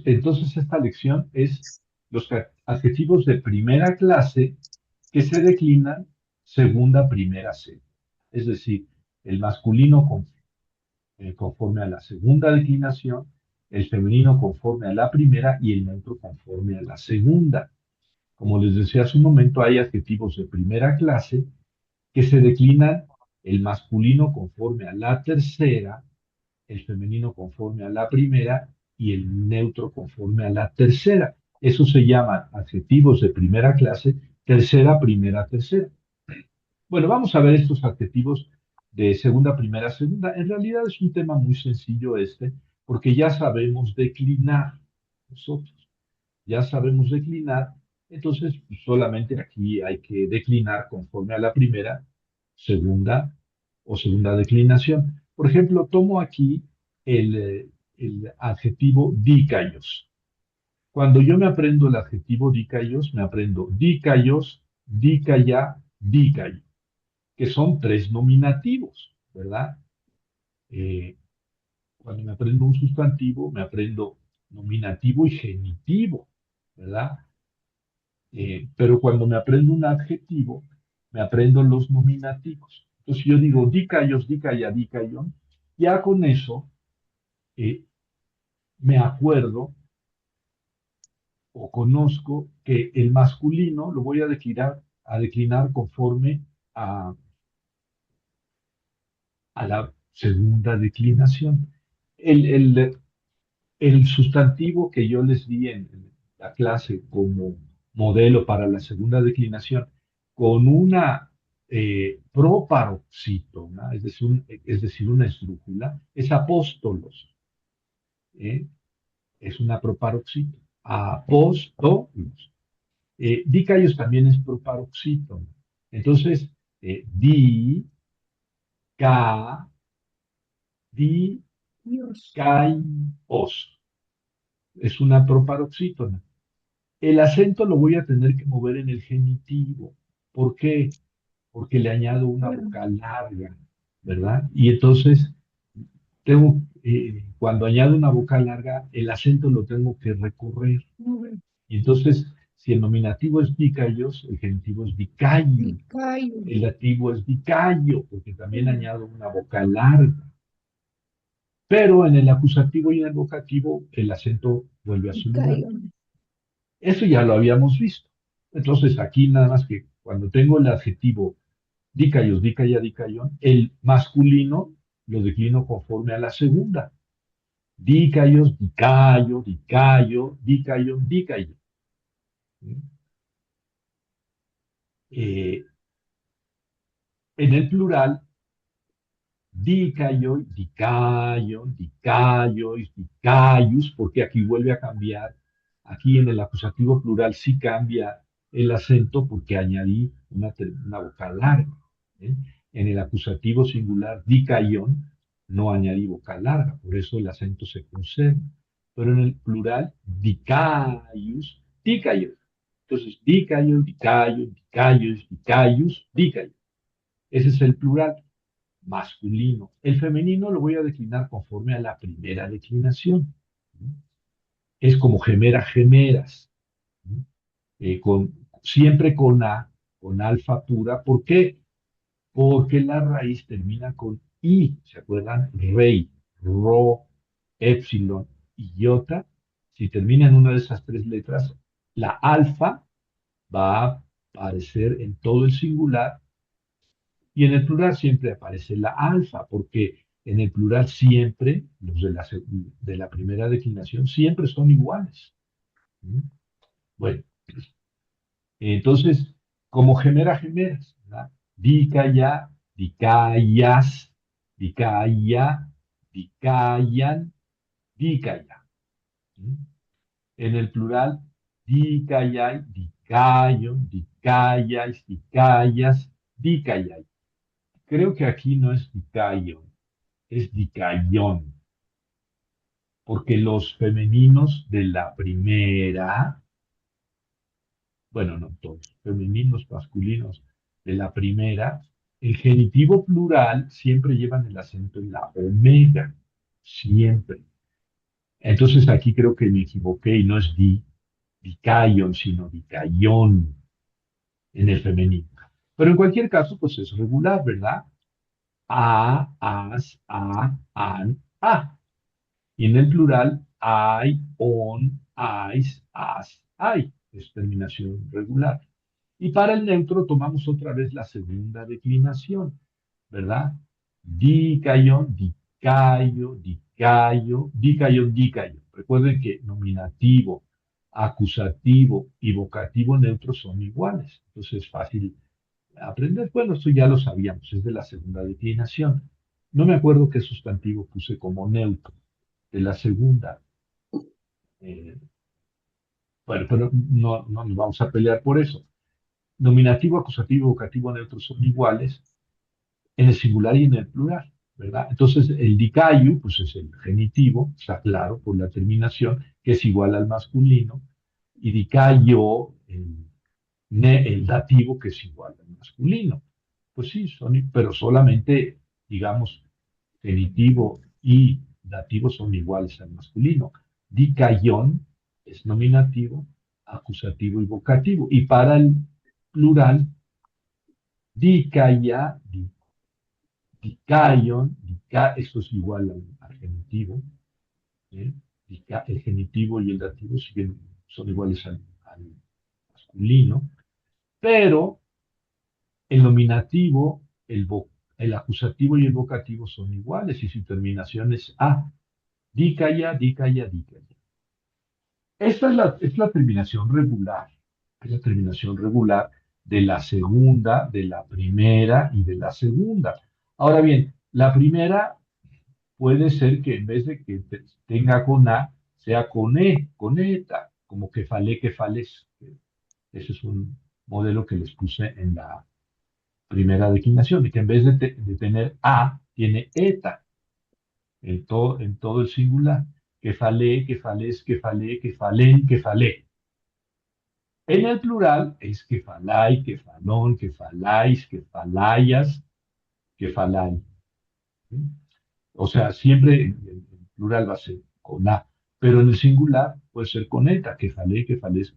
Entonces esta lección es los adjetivos de primera clase que se declinan segunda, primera, segunda. Es decir, el masculino conforme a la segunda declinación, el femenino conforme a la primera y el neutro conforme a la segunda. Como les decía hace un momento, hay adjetivos de primera clase que se declinan el masculino conforme a la tercera, el femenino conforme a la primera y el neutro conforme a la tercera. Eso se llaman adjetivos de primera clase, tercera, primera, tercera. Bueno, vamos a ver estos adjetivos de segunda, primera, segunda. En realidad es un tema muy sencillo este, porque ya sabemos declinar nosotros, ya sabemos declinar, entonces pues, solamente aquí hay que declinar conforme a la primera, segunda o segunda declinación. Por ejemplo, tomo aquí el adjetivo dícayos. Cuando yo me aprendo el adjetivo dícayos, me aprendo dícayos, dícaya, dícayo, que son tres nominativos, ¿verdad? Eh, Cuando me aprendo un sustantivo, me aprendo nominativo y genitivo, ¿verdad? Pero cuando me aprendo un adjetivo, me aprendo los nominativos. Entonces yo digo dicayos, dicaya, dicayon, ya con eso eh, me acuerdo o conozco que el masculino lo voy a declinar conforme a, a la segunda declinación. El, el, el sustantivo que yo les di en la clase como modelo para la segunda declinación, con una proparoxítona, es decir, una esdrújula, es apóstolos, ¿eh? Es una proparoxítona. Apóstolos. Dicayos también es proparoxítona. Entonces, di, ca, di, Dios. os. Es una proparoxítona. El acento lo voy a tener que mover en el genitivo. ¿Por qué? Porque le añado una Bueno, vocal larga, ¿verdad? Y entonces, cuando añado una vocal larga, el acento lo tengo que recorrer. no veo. Y entonces, si el nominativo es dicayos, el genitivo es dicayo. Vicayo. El dativo es dicayo, porque también añado una vocal larga. Pero en el acusativo y en el vocativo, el acento vuelve a su lugar. Vicayo. Eso ya lo habíamos visto. Entonces, aquí nada más que cuando tengo el adjetivo dicayos, dicaya, dicayón, el masculino lo declino conforme a la segunda. Dicayos, dicayo, dicayo, dicayón, dicayo. Eh, en el plural, dicayo, dicayo, dicayo, dicayus, porque aquí vuelve a cambiar. Aquí en el acusativo plural sí cambia el acento porque añadí una vocal larga. ¿Eh? En el acusativo singular, dicayón, no añadí vocal larga, por eso el acento se conserva. Pero en el plural, dicayus, dicayos. Entonces, dicayo, dicayo, dicayos, dicayus, dicayo. Ese es el plural masculino. El femenino lo voy a declinar conforme a la primera declinación. Es como gemera, gemeras. Siempre con A, con alfa pura. ¿Por qué? Porque la raíz termina con I. ¿Se acuerdan? Rey, ro, épsilon y iota. Si termina en una de esas tres letras, la alfa va a aparecer en todo el singular. Y en el plural siempre aparece la alfa, porque en el plural siempre, los de la primera declinación, siempre son iguales. ¿Mm? Bueno, entonces, como gemera, gemeras, ¿verdad? Dicaya, dicayas, dicaya, dicayan, dicaya. ¿Mm? En el plural, dicayay, dicayon, dicayas, dicayas, dicayay. Creo que aquí no es dicayon, es dicayón, porque los femeninos de la primera, bueno, no todos, femeninos, masculinos de la primera, el genitivo plural siempre llevan el acento en la omega, siempre. Entonces aquí creo que me equivoqué y no es dicaion, sino dicaión en el femenino. Pero en cualquier caso, pues es regular, ¿verdad? A, as, an, a. Y en el plural, hay, on, ais, as, ay. Es terminación regular. Y para el neutro tomamos otra vez la segunda declinación, ¿verdad? Dicayón, dicayo, dicayo, dicayón, dicayo. Recuerden que nominativo, acusativo y vocativo neutro son iguales. Entonces es fácil aprender. Bueno, esto ya lo sabíamos, es de la segunda declinación. No me acuerdo qué sustantivo puse como neutro de la segunda. eh, bueno, pero no nos vamos a pelear por eso. Nominativo, acusativo y vocativo neutro son iguales en el singular y en el plural, ¿verdad? Entonces, el dicayu, pues es el genitivo, está claro por la terminación, que es igual al masculino, y dicayo, el dativo, que es igual al masculino. Pues sí, pero solamente, digamos, genitivo y dativo son iguales al masculino. Dicayón es nominativo, acusativo y vocativo. Y para el plural, dicaya, dicayon, esto es igual al genitivo. ¿Eh? El genitivo y el dativo son iguales al masculino, pero el nominativo, el acusativo y el vocativo son iguales y su terminación es a. Dicaya, dicaya, dicaya. Esta es la terminación regular. Es la terminación regular de la segunda, de la primera y de la segunda. Ahora bien, la primera puede ser que en vez de que tenga con A, sea con E, con ETA, como que fales. Ese es un modelo que les puse en la primera declinación, y que en vez de tener A, tiene ETA en todo el singular. Que falé, que falés, que falé, que falen, que falé. En el plural es que falai, que falón, que faláis, que falayas, que falay. ¿Sí? O sea, siempre en plural va a ser con A, pero en el singular puede ser con eta, que falé, que falés.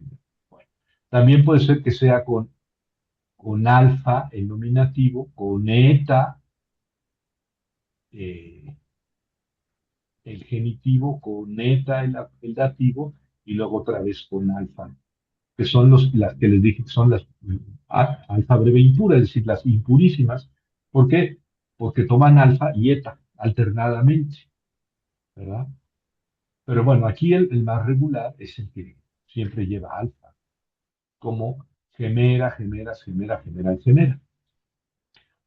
Bueno, también puede ser que sea con alfa el nominativo, con eta eh, el genitivo, con eta el dativo, y luego otra vez con alfa, que son las que les dije que son las alfa breve impura, es decir, las impurísimas. ¿Por qué? Porque toman alfa y eta alternadamente, ¿verdad? Pero bueno, aquí el más regular es el que siempre lleva alfa, como gemera, gemeras, gemera, general, gemera.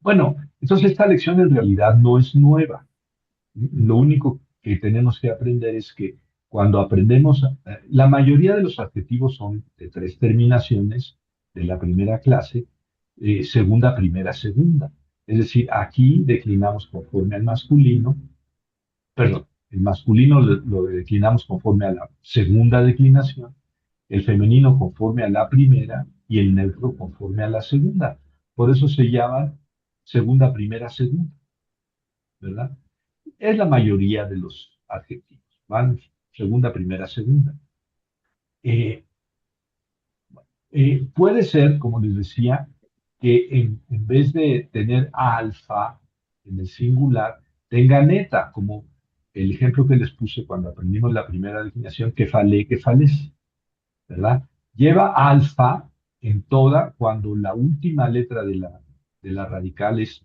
Bueno, entonces esta lección en realidad no es nueva. Lo único que tenemos que aprender es que cuando aprendemos, la mayoría de los adjetivos son de tres terminaciones de la primera clase, segunda, primera, segunda. Es decir, aquí declinamos conforme al masculino, perdón, el masculino lo declinamos conforme a la segunda declinación, el femenino conforme a la primera y el neutro conforme a la segunda. Por eso se llaman segunda, primera, segunda, ¿verdad? Es la mayoría de los adjetivos. Van segunda, primera, segunda. Eh, puede ser, como les decía, que en vez de tener alfa en el singular, tenga neta, como el ejemplo que les puse cuando aprendimos la primera definición, que falé, que fales, ¿verdad? Lleva alfa en toda cuando la última letra de la radical es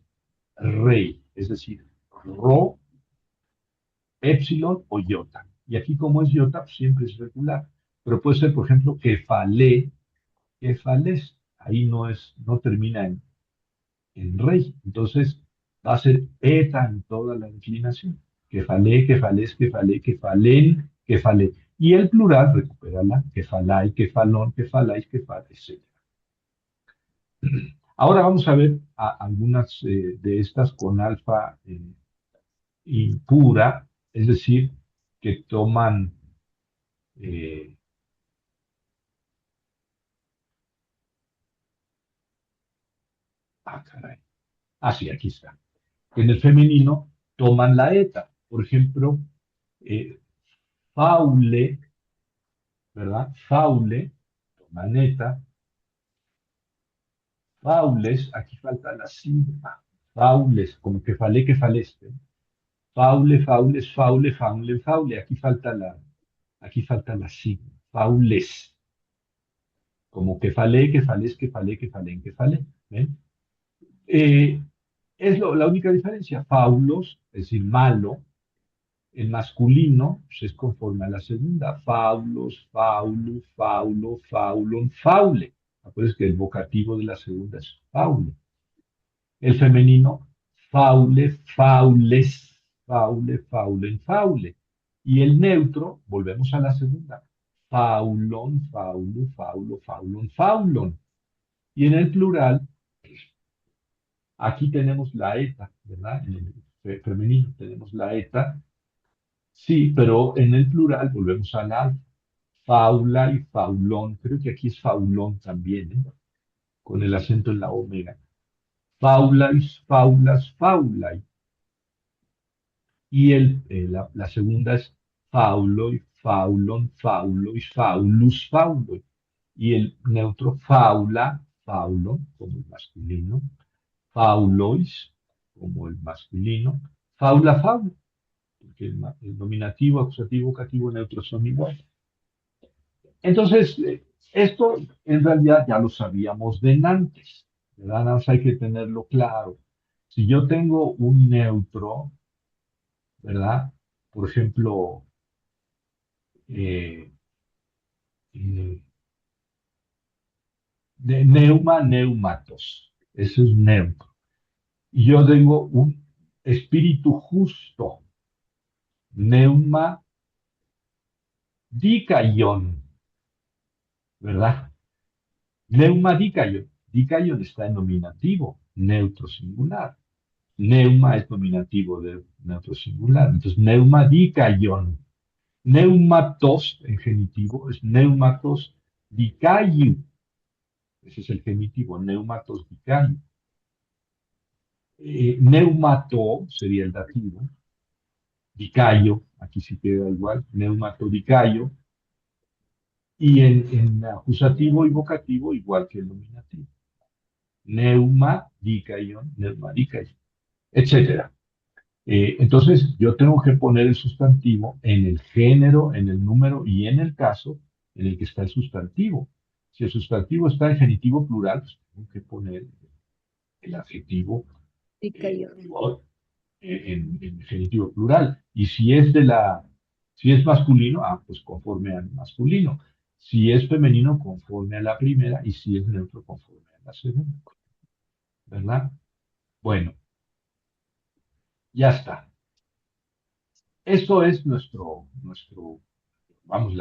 rey, es decir, ro, épsilon o iota. Y aquí como es iota, pues siempre es regular. Pero puede ser, por ejemplo, que fales. Ahí no termina en rey. Entonces va a ser eta en toda la inclinación. Que falé, que fales, que falé, que falen, que falé. Y el plural, recupérala, que falai, que falón, que faláis, que fal, etc. Ahora vamos a ver algunas de estas con alfa impura, es decir, que toman eh, caray. Ah, sí, aquí está. En el femenino toman la eta. Por ejemplo, eh, faule, ¿verdad? Faule, maneta, faules, aquí falta la sigma, faules, como que faleste. Faule, faules, faule, faule, faule, aquí falta la sigma, faules, como que falé, que falés, que falé, que falen, que falé. ¿Ven? Eh, la única diferencia. Faulos, es decir, malo, en masculino pues, es conforme a la segunda. Faulos, faulu, faulo, faulon, faule. Acuérdense que el vocativo de la segunda es faule. El femenino, faule, faules, faule, faulen, faule. Y el neutro, volvemos a la segunda. Faulon, faulo, faulo, faulon, faulon. Y en el plural, aquí tenemos la eta, ¿verdad? En el femenino tenemos la eta. Sí, pero en el plural volvemos al alfa. Faula y faulón. Creo que aquí es faulón también, ¿eh? Con el acento en la omega. Faulais, faulas, faulai. Y la segunda es fauloi, faulon, faulois, faulus, fauloi. Y el neutro faula, faulon, como el masculino. Faulois, como el masculino. Faula, faula. Porque el nominativo, acusativo, vocativo, neutro son iguales. Entonces, esto en realidad ya lo sabíamos de antes, ¿verdad? Nada más hay que tenerlo claro. Si yo tengo un neutro, ¿verdad? Por ejemplo, eh, eh, de neuma, neumatos. Eso es neutro. Y yo tengo un espíritu justo, neuma, dikaion, ¿verdad? Neuma, dikaion. Dikaion está en nominativo, neutro singular. Neuma es nominativo de neutro singular. Entonces, neuma dikaion. Neumatos en genitivo es neumatos dikaiu. Ese es el genitivo, neumatos dikaiu. Neumato sería el dativo. Dicayo, aquí sí queda igual, neumato dicayo. Y en acusativo y vocativo igual que el nominativo. Neuma dikaion, neuma dikaion, etcétera. Entonces, yo tengo que poner el sustantivo en el género, en el número y en el caso en el que está el sustantivo. Si el sustantivo está en genitivo plural, pues tengo que poner el adjetivo Dikaion. en genitivo plural. Y si es masculino, pues conforme al masculino. Si es femenino, conforme a la primera. Y si es neutro, conforme a la segunda. ¿Verdad? Bueno, ya está. Esto es vamos,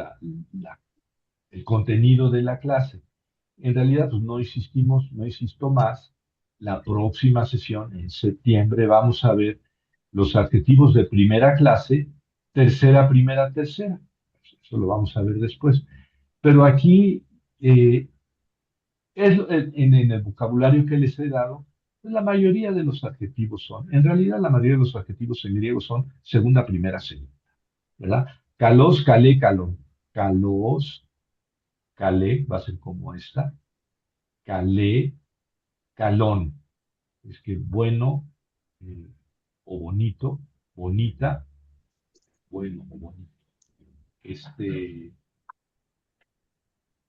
el contenido de la clase. En realidad, pues no insisto más. La próxima sesión, en septiembre, vamos a ver los adjetivos de primera clase, tercera, primera, tercera. Eso lo vamos a ver después. Pero aquí, en el vocabulario que les he dado, pues la mayoría de los adjetivos son, en realidad la mayoría de los adjetivos en griego son segunda, primera, segunda, ¿verdad? Kalos, calé, calón. Kalos, calé, va a ser como esta. Calé, calón. Es que bueno eh, o bonito, bonita, bueno o bonito.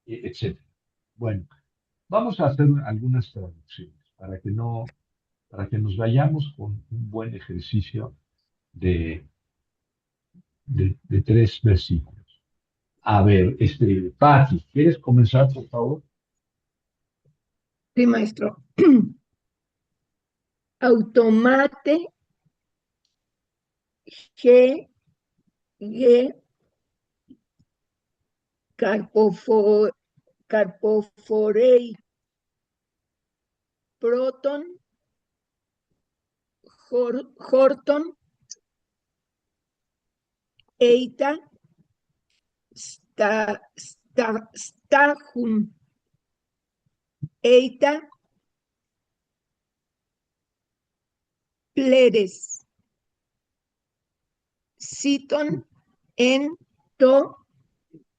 Etcétera. Bueno, vamos a hacer algunas traducciones para que nos vayamos con un buen ejercicio de, de 3 versículos. A ver, Patti, ¿quieres comenzar, por favor? Sí, maestro. Automate, G, G, carpoforei, proton, horton, eita, stachun, eita, pleres, citon, en, to,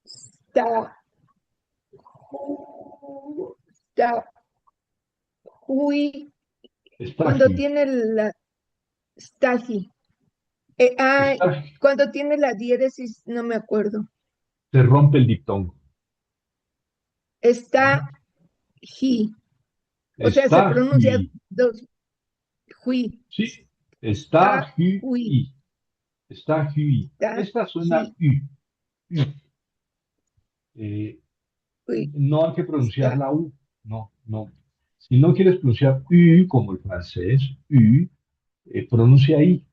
sta, ju, sta, hui, cuando Estaji. tiene la staji. Estaji. Cuando tiene la diéresis, no me acuerdo. Se rompe el diptongo. Está ji, o sea, se pronuncia Estaji. dos, hui, Sí. sta, hui, Estaji. Estaji. sta, Esta suena ji, U. U. Eh, hui, no hay que pronunciar sta, la U. No, no. Si no quieres pronunciar U como el francés, U, pronuncia I.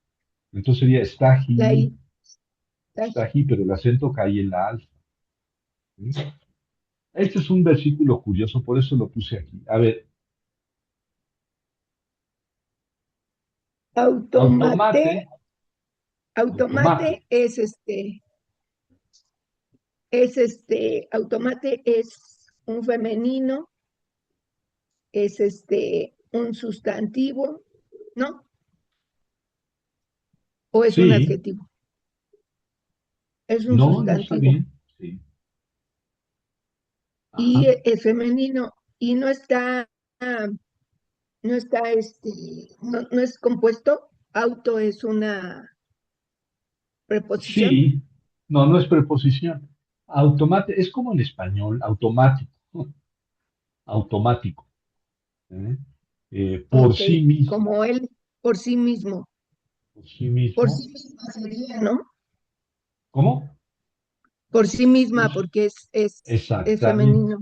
Entonces sería la estaji, i, sta, estaji, pero el acento cae en la alfa. ¿Sí? Este es un versículo curioso, por eso lo puse aquí. A ver, automate, automate, automate, automate automate es un femenino, es un sustantivo, ¿no? ¿O es un sí, adjetivo? Es un no, no está sustantivo. bien, sí, Y ajá, es femenino y ah, no está, no es compuesto. Auto es una preposición. sí, no, no es preposición. Automate, es como en español, automático, automático, ¿eh? Por Ok, sí mismo, como él por sí mismo. por sí Por mismo, sí misma sería, ¿no? ¿cómo? Por sí misma, Pues, porque es exactamente, femenino.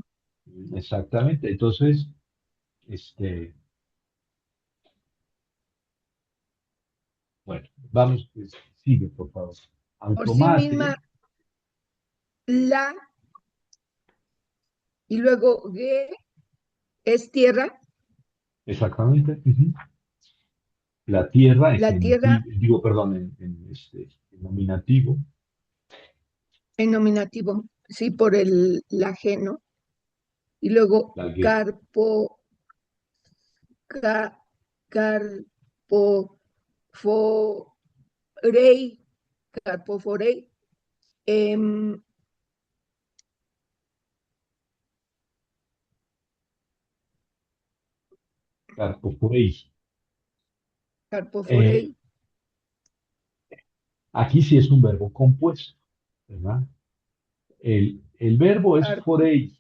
exactamente. Entonces, este, bueno, vamos, pues, sigue, por favor. Por sí Automate, misma, la, y luego ge es tierra. exactamente. Ujú. La tierra en La tierra genitivo, digo, perdón, en nominativo, en nominativo, sí, por el ajeno. Y luego la que, carpo, ca, carpo, forei, carpoforei, em, carpoforei. carpoforei, Eh, Aquí sí es un verbo compuesto, ¿verdad? El verbo es forei,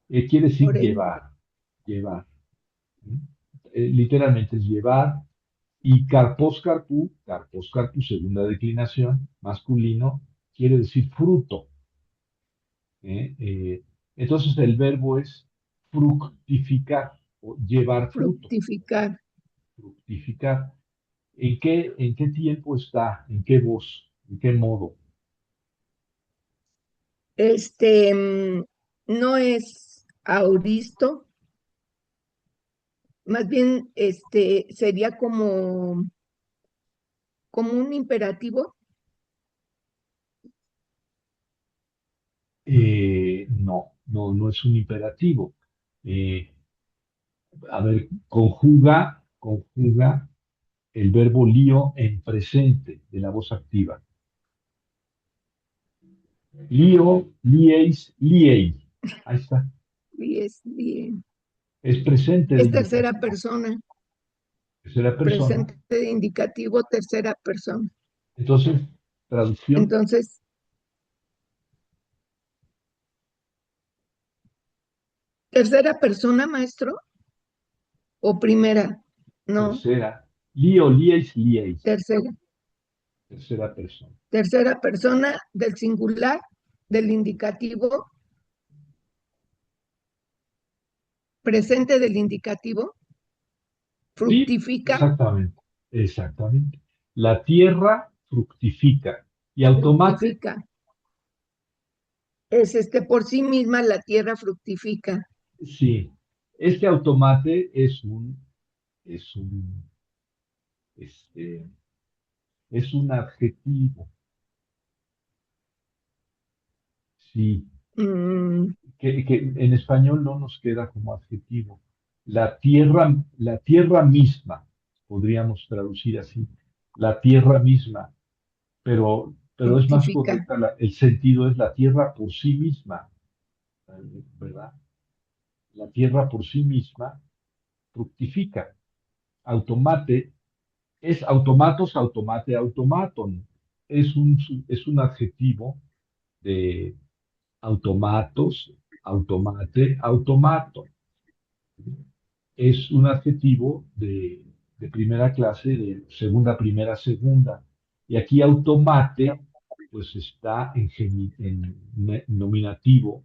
quiere decir carpoforei. llevar, llevar. ¿Sí? Literalmente es llevar. Y carpos carpu, segunda declinación, masculino, quiere decir fruto. ¿Eh? Entonces el verbo es fructificar o llevar fruto, Fructificar. fructificar. ¿En qué tiempo está? ¿En qué voz? ¿En qué modo? No es auristo, más bien sería como un imperativo. No, no, no es un imperativo. Eh, a ver, conjuga el verbo lío en presente de la voz activa. Lío, liéis, liei. Ahí está. Y es bien. Es presente de Es tercera indicativo. persona, Tercera persona. presente de indicativo, tercera persona. Entonces, traducción, Entonces, tercera persona, maestro, o primera, no, tercera. Lío, liéis, lieis. tercera. Tercera persona. Tercera persona del singular, del indicativo, presente del indicativo, Sí, fructifica, exactamente. Exactamente. La tierra fructifica. Y automate, fructifica. Es por sí misma la tierra fructifica. sí. Este automate es un, este, es un adjetivo. Sí. Mm, Que en español no nos queda como adjetivo. La tierra misma, podríamos traducir así, la tierra misma, pero, pero es más fructifica. correcta, el sentido es la tierra por sí misma, ¿verdad? La tierra por sí misma fructifica. Automate es automatos, automate, automaton. Es un adjetivo de automatos, automate, automaton. Es un adjetivo de primera clase, de segunda, primera, segunda. Y aquí automate, pues está en nominativo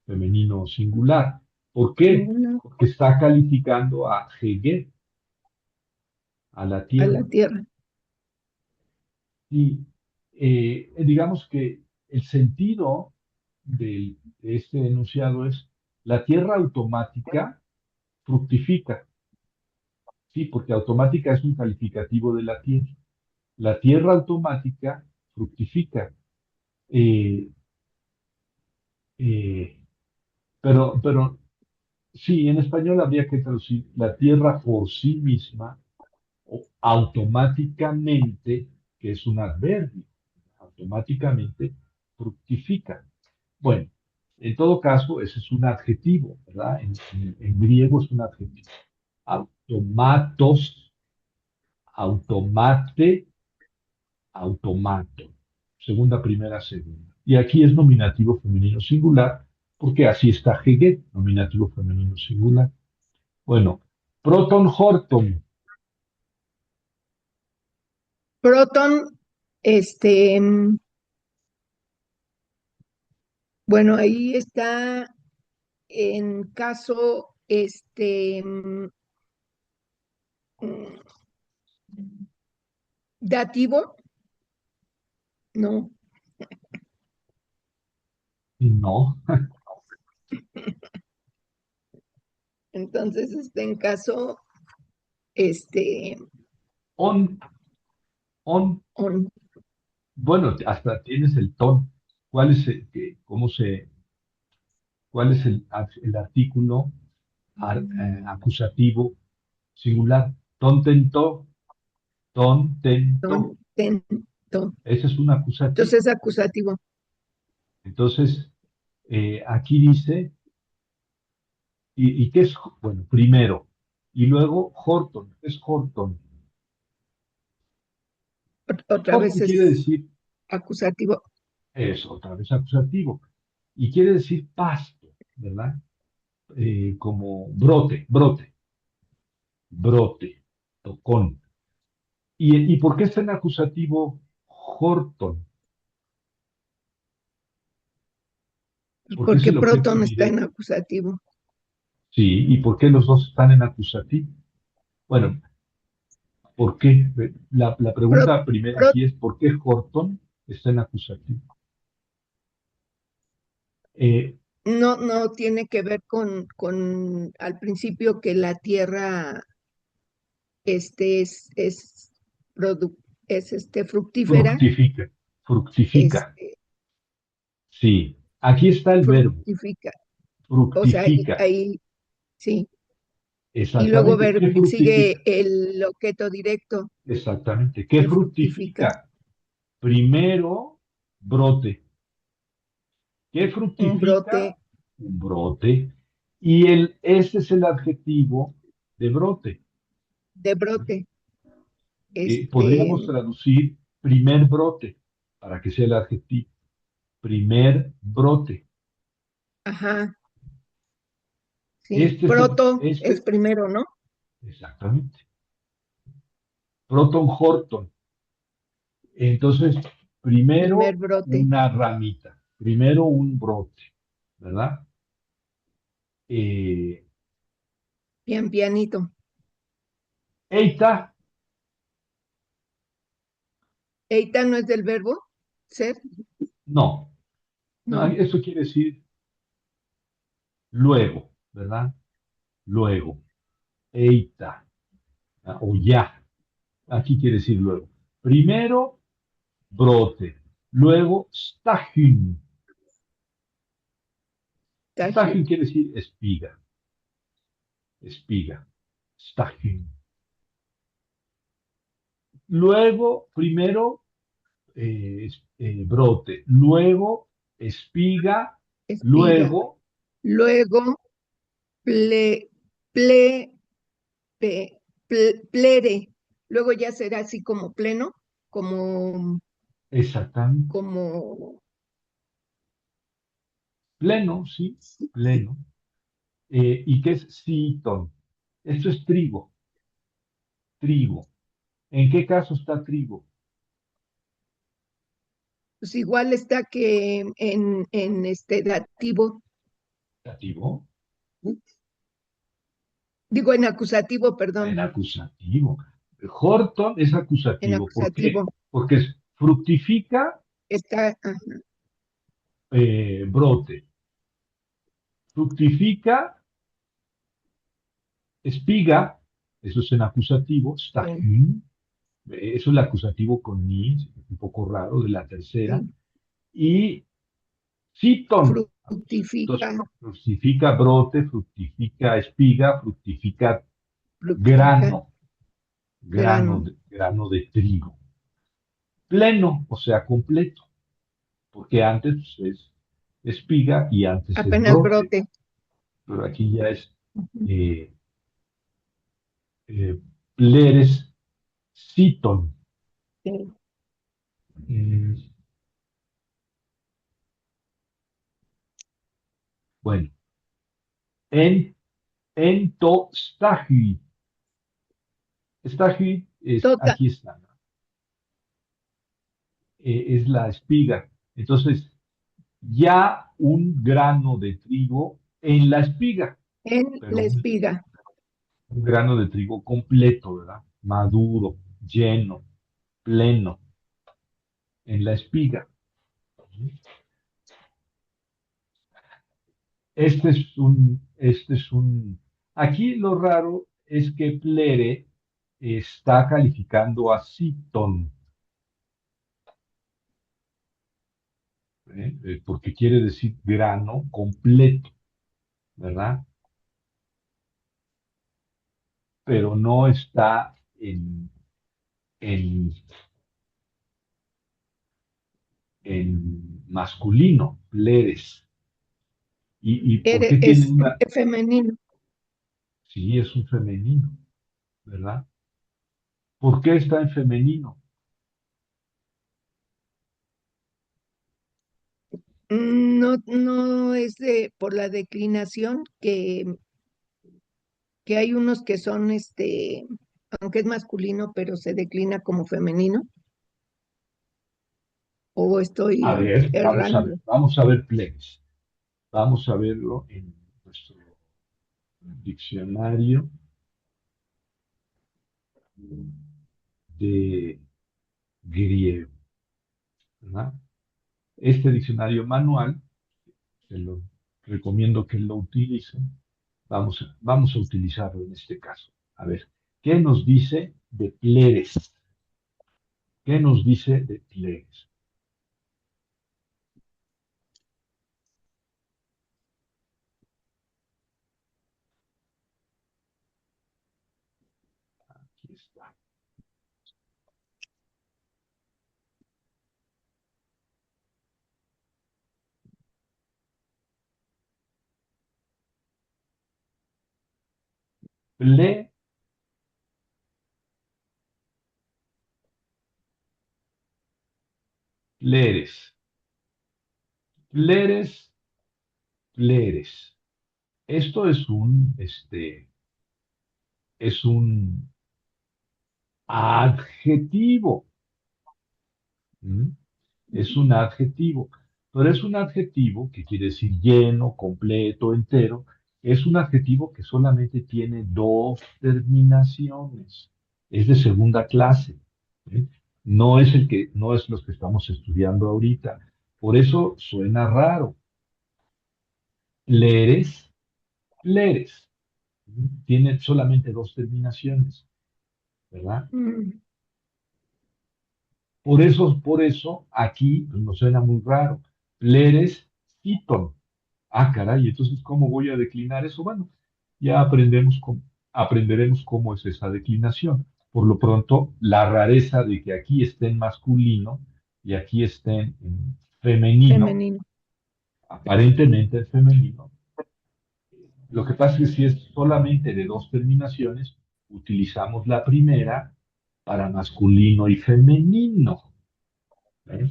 femenino singular. ¿Por qué? Ninguna Porque está calificando a Hege, a la a la tierra. tierra. Y digamos que el sentido de este enunciado es la tierra automática fructifica, sí, porque automática es un calificativo de la tierra. La tierra automática fructifica. Eh, eh, pero sí, en español habría que traducir la tierra por sí misma o automáticamente, que es un adverbio, automáticamente fructifica. Bueno, en todo caso, ese es un adjetivo, ¿verdad? En griego es un adjetivo. Automatos, automate, automato. Segunda, primera, segunda. Y aquí es nominativo femenino singular, porque así está Hege, nominativo femenino singular. Bueno, proton horton. Proton, este, bueno, ahí está en caso, mm, dativo, no. No. Entonces, en caso, este, On, on. on, Bueno, hasta tienes el ton. ¿Cuál es cuál es el artículo acusativo singular? Ton, tentó, ton, tentó. ton, ten, ton. Ese es un acusativo. Entonces, es acusativo. Entonces, aquí dice, ¿y qué es? Bueno, primero, y luego Horton. ¿Qué es Horton? Otra vez Horton quiere es decir, acusativo. es otra vez acusativo, y quiere decir pasto, ¿verdad? Como brote, brote, brote, tocón. ¿Y por qué está en acusativo Horton? Porque es Porque el objeto proton está en directo. acusativo. Sí, ¿y por qué los dos están en acusativo? Bueno, ¿por qué? La Pro- pregunta primera pro- aquí es ¿por qué Horton está en acusativo? Eh, no tiene que ver con al principio que la tierra es, produ- fructífera, fructifica, fructifica. este, Sí, aquí está el verbo, fructifica. O sea, fructifica. ahí sí. Y luego Exactamente, ¿qué sigue fructifica? el objeto directo Exactamente, ¿qué que fructifica. fructifica? Primero, brote. ¿Qué Un brote fructifica? Un brote. Ese es el adjetivo de brote. de brote. Podríamos traducir primer brote, para que sea el adjetivo. Primer brote. Ajá, sí. Este es Proto es este, primero, ¿no? exactamente. Proton Horton. Entonces, Primer primero brote. una ramita, primero un brote, ¿verdad? Eh, Pian pianito. Eita, Eita no es del verbo ser, no, no, ¿no? eso quiere decir luego, ¿verdad? Luego, eita, o ya, aquí quiere decir luego. Primero, brote, luego, stachyn. Tachio. Stachyn quiere decir espiga, espiga, stachyn. Luego, primero brote, luego espiga, espiga. luego, Luego, ple, ple, plere. Luego ya será así como pleno, como, exactamente, como, pleno, sí, sí, sí. pleno. ¿Y qué es citón? Esto es trigo, trigo. ¿En qué caso está trigo? Pues igual está que en este dativo, Dativo, digo en acusativo, perdón, en acusativo. Horton es en acusativo. ¿Por qué? acusativo Porque fructifica está, brote, fructifica espiga, eso es en acusativo, sí, stahín, eso es el acusativo con ni, un poco raro, de la tercera, sí, y citón. Entonces, fructifica, fructifica brote, fructifica espiga, fructifica fructifica, grano, grano, grano de trigo. Pleno, o sea, completo, porque antes pues, es espiga y antes es apenas brote, brote. pero aquí ya es Ujú, eh, eh, pleres citon. sí. Mm, bueno, en, entostagui. Stagui es, Toda, aquí está, ¿no? Es la espiga. Entonces, ya un grano de trigo en la espiga, en pero la espiga. un grano de trigo completo, ¿verdad? Maduro, lleno, pleno, en la espiga. Aquí lo raro es que Plere está calificando a Citon, porque quiere decir grano completo, ¿verdad? Pero no está en, en masculino, Pleres. ¿Y por qué tiene Es una? femenino. Sí, es un femenino, ¿verdad? ¿Por qué está en femenino? No, no es por la declinación que hay unos que son aunque es masculino, pero se declina como femenino, o A estoy ver, errando. vamos a ver Pleres. Vamos a verlo en nuestro diccionario de griego, ¿verdad? Este diccionario manual, se lo recomiendo que lo utilicen. Vamos a utilizarlo en este caso. A ver, ¿qué nos dice de pleres? ¿Qué nos dice de pleres? Aquí está. Ple, pleres. Pleres, pleres. Esto es un adjetivo. ¿Mm? Es un adjetivo, pero es un adjetivo que quiere decir lleno, completo, entero. Es un adjetivo que solamente tiene dos terminaciones. Es de segunda clase. ¿Eh? No es los que estamos estudiando ahorita. Por eso suena raro. Leres, leres. Tiene solamente dos terminaciones, ¿verdad? Mm, Por eso aquí pues, nos suena muy raro. Leres, citon. Ah, caray, entonces, ¿cómo voy a declinar eso? Bueno, ya aprenderemos cómo es esa declinación. por lo pronto, la rareza de que aquí esté en masculino y aquí esté en femenino, femenino. aparentemente en femenino. Lo que pasa es que si es solamente de dos terminaciones, utilizamos la primera para masculino y femenino. ¿Eh?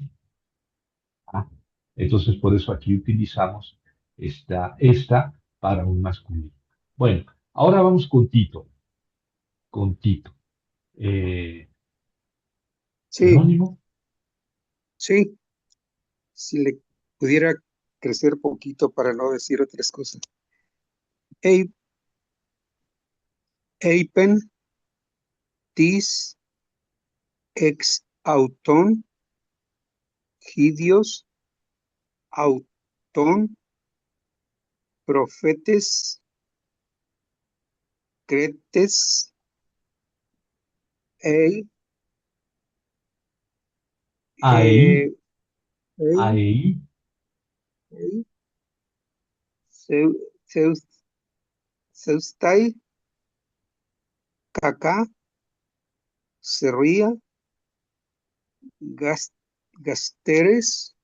Ah, entonces, por eso aquí utilizamos esta para un masculino. Bueno, ahora vamos con Tito. Con Tito. Eh, Sí, Jerónimo, sí, si le pudiera crecer poquito para no decir otras cosas. Ei- Eipen, tis, ex auton, hidios, auton, profetes, cretes, ei, ahí, eh, ei, ahí, ei, seu- seus- seustai, cacá, serría, gasteres,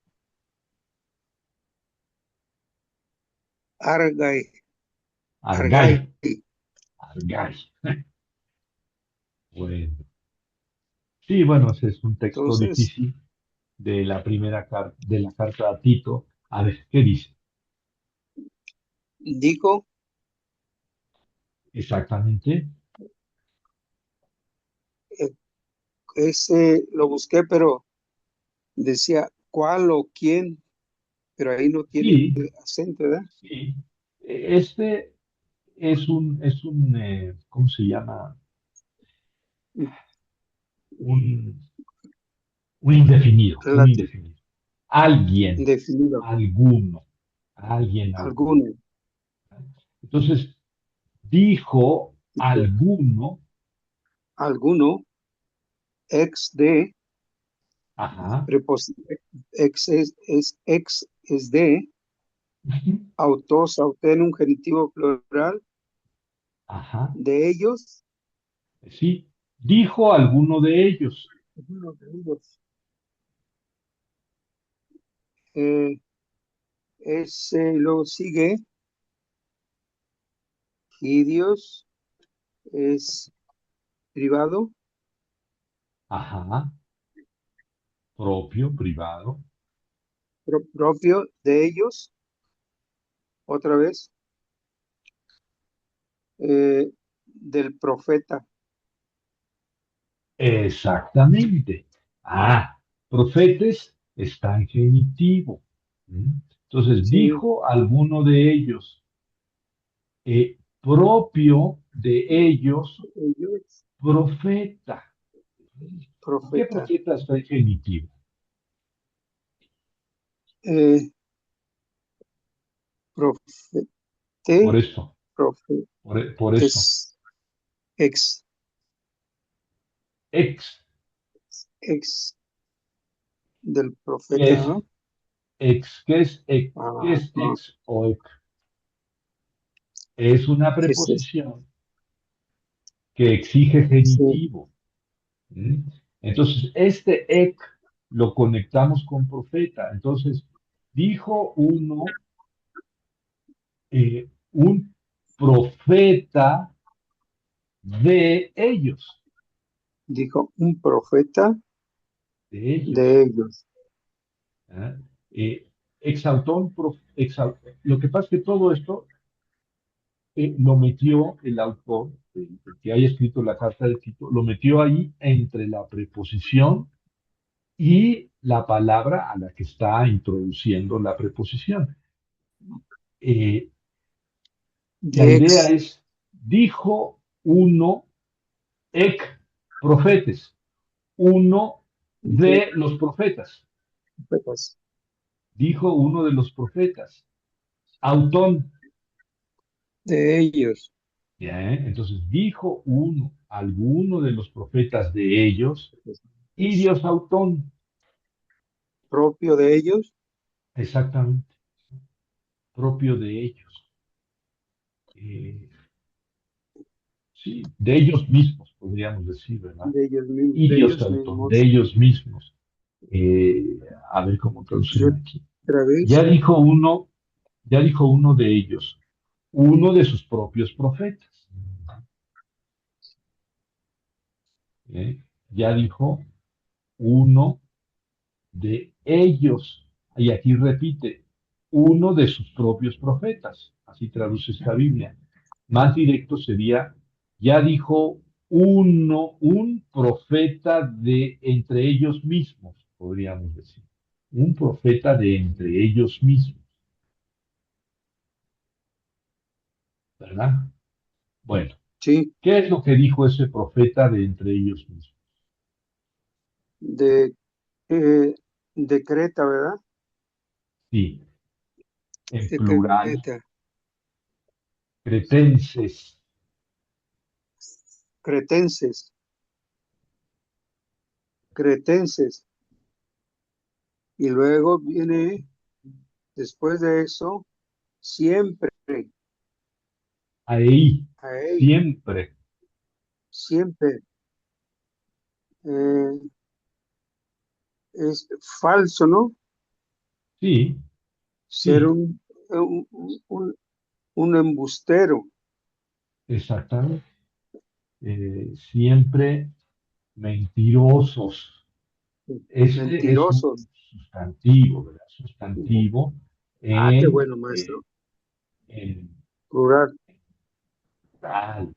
argai, argai. Argay, Argay. Bueno, sí, bueno, ese es un texto Entonces, difícil de la primera de la carta a Tito. A ver, ¿qué dice? digo, Exactamente. eh, ese lo busqué, pero decía cuál o quién, pero ahí no tiene Sí, acento, ¿verdad? sí. Este ¿cómo se llama? Un, un indefinido, un Relativo, indefinido. Alguien, indefinido, alguno, alguien, alguno. alguno, Entonces, dijo tipo, alguno, alguno, ex de, ajá, ex es de, ujú, autos, auten, un genitivo plural, ajá, de ellos, sí, dijo alguno de ellos, uno de ellos, eh, luego sigue, y Dios es privado, ajá, propio, privado, propio de ellos, otra vez, del profeta, exactamente. Ah, profetes está en genitivo. ¿Mm? Entonces, sí, dijo alguno de ellos, propio de ellos, ellos, profeta. ¿Por qué profeta, profeta está en genitivo? eh, profete, Por eso, profe, por eso. es ex, Ex, ex del ¿qué profeta, es ¿no? ex? ¿Qué es ex? ¿Qué Ah, es ex o ex? Es una ¿qué es eso? preposición que exige Sí, genitivo. ¿Mm? Entonces, este ek lo conectamos con profeta. Entonces, dijo un profeta de ellos, dijo un profeta de ellos. de ellos. ¿Ah? Exaltón, lo que pasa es que todo esto lo metió el autor, el que haya escrito la carta de Tito, lo metió ahí entre la preposición y la palabra a la que está introduciendo la preposición. Eh, la De idea ex es, dijo uno, ec profetes, uno de de los profetas, profetas, dijo uno de los profetas, autón, de ellos, ¿ya? Entonces dijo uno, alguno de los profetas de ellos, y es Dios autón, propio de ellos, exactamente, propio de ellos. Eh, sí, de ellos mismos. podríamos decir, ¿verdad? De ellos mismos, Idios de ellos mismos. A ver cómo Y traducirlo aquí. otra Ya vez, dijo uno, ya dijo uno de ellos, uno de sus propios profetas. ¿Eh? Ya dijo uno de ellos. Y aquí repite, uno de sus propios profetas. Así traduce esta Biblia. Más directo sería, ya dijo uno, un profeta de entre ellos mismos, podríamos decir. Un profeta de entre ellos mismos, ¿verdad? Bueno, sí, ¿qué es lo que dijo ese profeta de entre ellos mismos? de, eh, de Creta, ¿verdad? Sí, en De plural, Creta, cretenses. cretenses, cretenses. Y luego viene, después de eso, siempre, Ahí, a él, siempre. siempre. eh, es falso, ¿no? Sí, Ser sí, un, un, un embustero, exactamente. Siempre mentirosos. Este es un mentirosos. sustantivo, ¿verdad? Sustantivo Ah, qué en, bueno, maestro. en Plural. tal.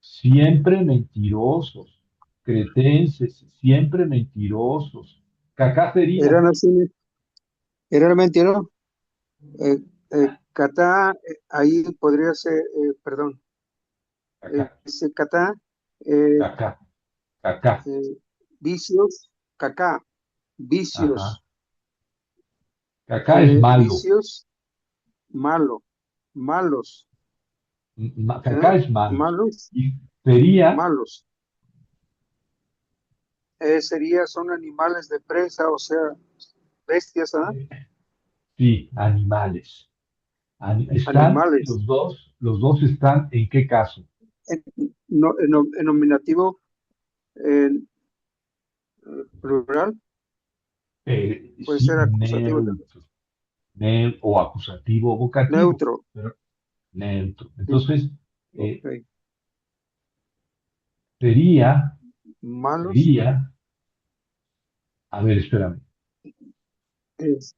Siempre mentirosos. Cretenses, siempre mentirosos. Cacá sería. Eran así, era mentiroso. Eh, Catá, ahí podría ser, perdón, Cacá, ese Catá, eh, cacá, cacá. vicios, cacá, Ajá. vicios, Cacá es malo. vicios, malo, malos, Cacá es malo. malos, Y sería, malos. Son animales de presa, o sea, bestias, ¿ah? eh, sí, animales. Están Animales. los dos están ¿en qué caso? En, no, en nominativo, en plural, puede Sí, ser acusativo también. neutro, o acusativo o vocativo, Neutro, pero neutro. sí, Entonces, ok. eh, sería, Malos, sería, a ver, espérame. es,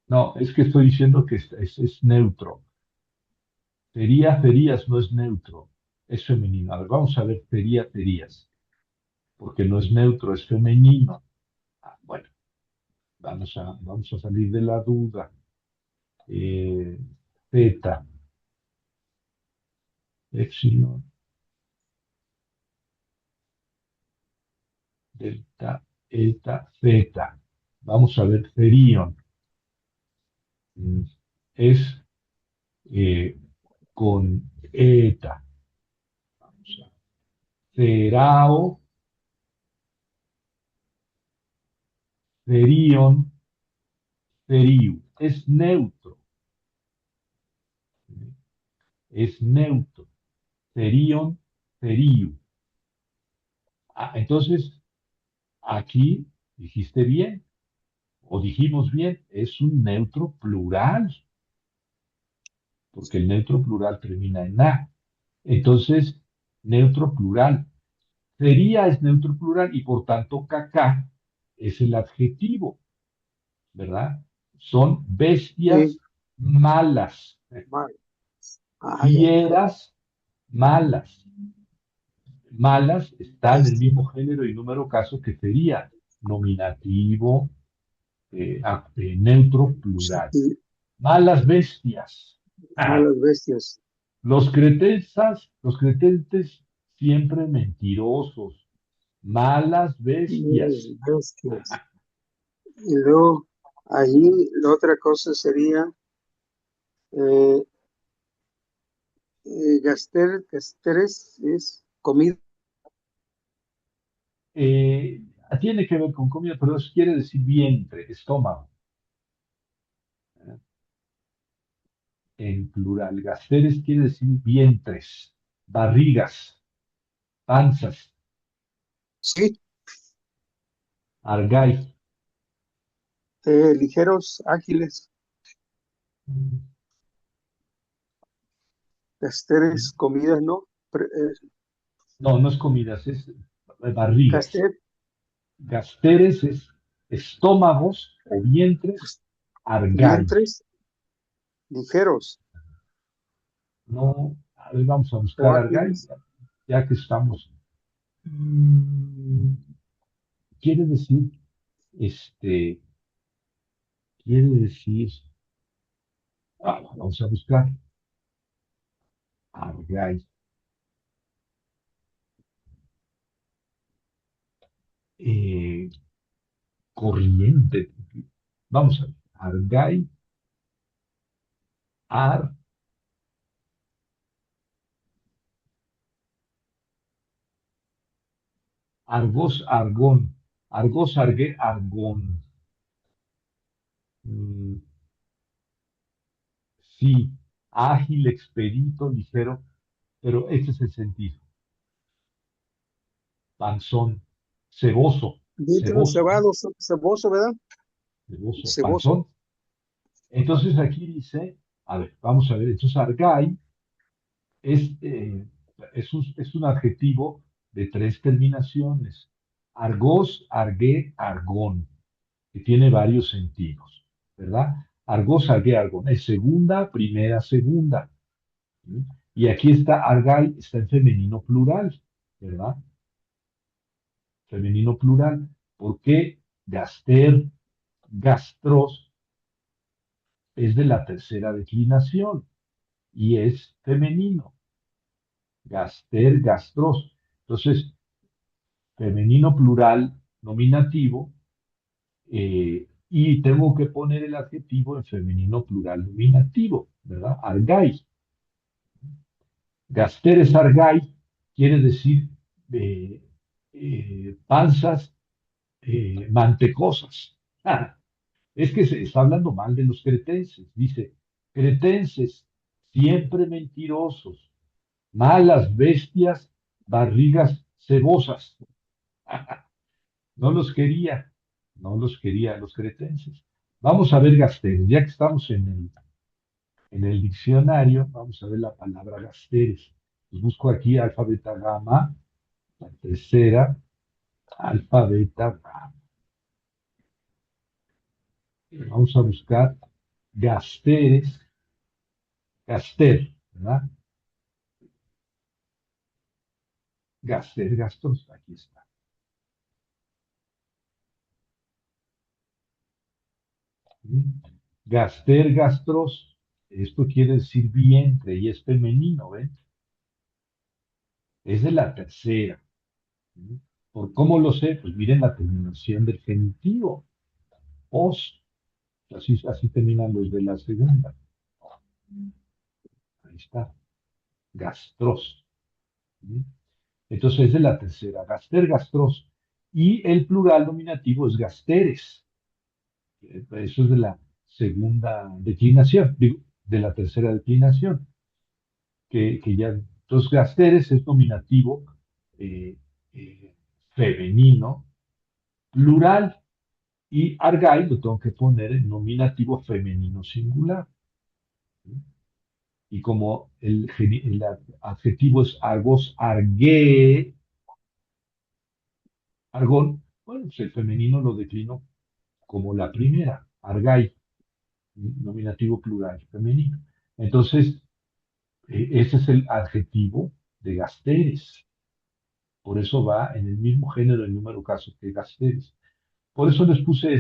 No, es que estoy diciendo que es neutro. Ferías no es neutro, es femenino. A ver, vamos a ver, ferías, porque no es neutro, es femenino. Ah, bueno, vamos a salir de la duda. Eh, Zeta, epsilon, delta, eta, zeta. Vamos a ver, ferión. Es eh, con eta. Vamos a Cerao, ferión, feriu. Es neutro. Es neutro. Ferión, feriu. Ah, entonces, aquí dijiste bien, o dijimos bien, es un neutro plural, porque el neutro plural termina en a. Entonces, neutro plural. Sería es neutro plural y por tanto cacá es el adjetivo, ¿verdad? Son sí, bestias malas, mal. Ah, ya, ya. fieras malas. Malas está en el Bestia. mismo género y número caso que sería nominativo, neutro plural. Sí, Malas bestias. Ah, malas bestias. los cretentes siempre mentirosos, malas Malas bestias. bestias. Y luego, ahí la otra cosa sería eh, gasteres es comida. Eh, Tiene que ver con comida, pero eso quiere decir vientre, estómago, ¿eh? En plural. Gasteres quiere decir vientres, barrigas. panzas, Sí, argai, ligeros, ágiles, mm, casteres, comidas, ¿no? no, no es comidas, es barrigas. Caster, Gasteres es estómagos o vientres, argai. vientres, ligeros No, a ver, vamos a o buscar argai, ágiles. ya que estamos. Mm, quiere decir, este, quiere decir, vamos a buscar argai. Eh, corriente. Vamos a ver, argai, ar, argos, argón, argos, argue, argón. Mm, sí, ágil, expedito, ligero, pero ese es el sentido. Panzón, ceboso, Vientre ceboso, ¿no? cebado, ceboso, ¿verdad? Ceboso, Ceboso. panzón. Entonces aquí dice, a ver, vamos a ver, entonces argai es, es un adjetivo de tres terminaciones. Argos, argue, argón, que tiene varios sentidos, ¿verdad? Argos, argue, argón. Es segunda, primera, segunda. ¿Sí? Y aquí está argai, está en femenino plural, ¿verdad? Femenino plural. ¿Por qué gaster, gastros es de la tercera declinación y es femenino? Gaster, gastros. Entonces, femenino plural nominativo, y tengo que poner el adjetivo en femenino plural nominativo, ¿verdad? Argai. Gasteres argai quiere decir eh, panzas mantecosas. Ah, es que se está hablando mal de los cretenses. Dice, cretenses, siempre mentirosos, malas bestias, barrigas cebosas. No los quería, no los quería los cretenses. Vamos a ver gasteres, ya que estamos en el diccionario, vamos a ver la palabra gasteres. Pues busco aquí alfa, beta, gamma, la tercera, alfa, beta, gamma. Vamos a buscar gasteres, gaster, ¿verdad? Gaster, gastos, aquí está. Gaster, gastros, esto quiere decir vientre y es femenino, ¿ven? Es de la tercera. ¿Sí? ¿Por cómo lo sé? Pues miren la terminación del genitivo, os, así terminan los de la segunda. Ahí está, gastros. ¿Sí? Entonces es de la tercera, gaster, gastros. Y el plural nominativo es gasteres. Eso es de la segunda declinación, digo, de la tercera declinación, que ya, entonces gasteres es nominativo eh, femenino, plural, y argai lo tengo que poner en nominativo femenino singular. ¿Sí? Y como el adjetivo es argos, argue, argón, bueno, pues el femenino lo declino como la primera, argai, nominativo plural femenino. Entonces, ese es el adjetivo de gasteres. Por eso va en el mismo género en número caso que gasteres. Por eso les puse